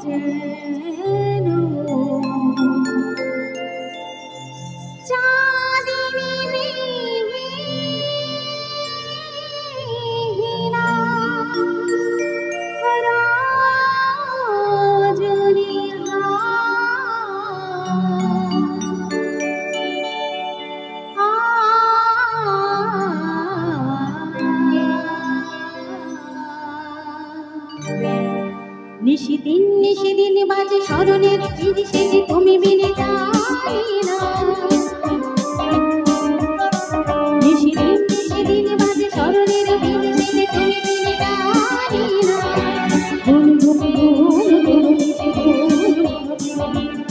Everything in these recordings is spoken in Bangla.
যেন চাঁদিনী বিহীনা নিশিদিন নিশিদিন বাজে স্মরণের ফিরিসে যে তুমি বিনে যাই না। নিশিদিন নিশিদিন বাজে স্মরণের ফিরিসে যে তুমি বিনে যাই না। ভুল ভুল ভুল ভুল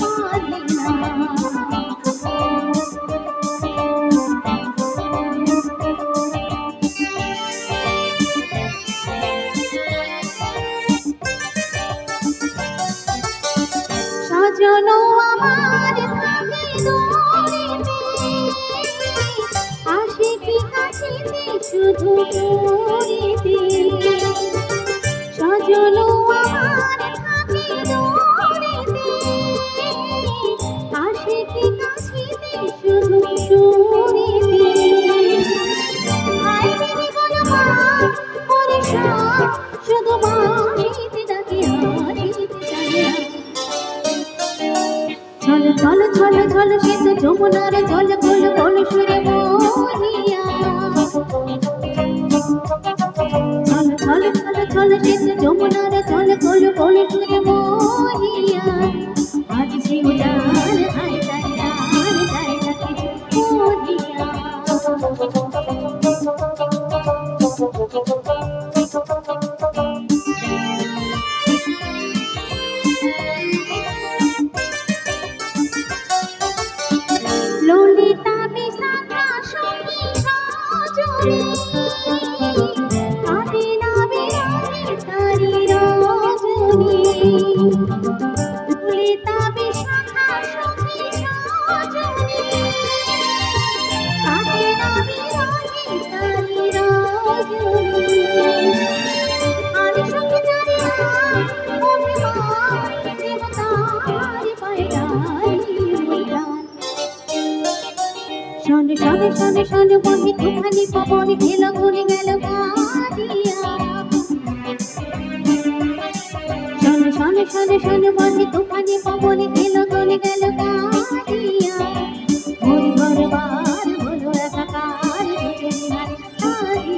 পারি না। সাজানো আমার থাকে দোরেতে, আশিকি কাশিতে শুধু তোরেতে। সাজানো আমার থাকে দোরেতে, আশিকি কাশিতে শুধু তোরেতে। আই মেরে গোলমা পরিশান শুধু বাড়িতে ডাকে আসিতে চায় না। চল চল চল চল সে তো যমুনার জল গোল গোল সুরে বহিয়া। চল চল চল চল সে তো যমুনার জল গোল গোল সুরে বহিয়া। আজ সে উজান হায় যায় রান যায় না কিছু বহিয়া। ললিতা বিশাখা সখী সজনী আদি নামে রানী তারি রজনী। ললিতা বিশাখা সখী সজনী আদি নামে রানী তারি রজনী। আর সখী জানিয়া অভিমান দেবতার পায়রানি উড়ান। শোনে শোনে শোনে শোনে বহি তুফানি পবন খেলো ঘুরে গেল গাড়িয়া। শোনে শোনে শোনে শোনে বহি তুফানি পবন খেলো ঘুরে গেল গাড়িয়া। ঘুরি ঘর বার হলো একাকার দুজনি হারি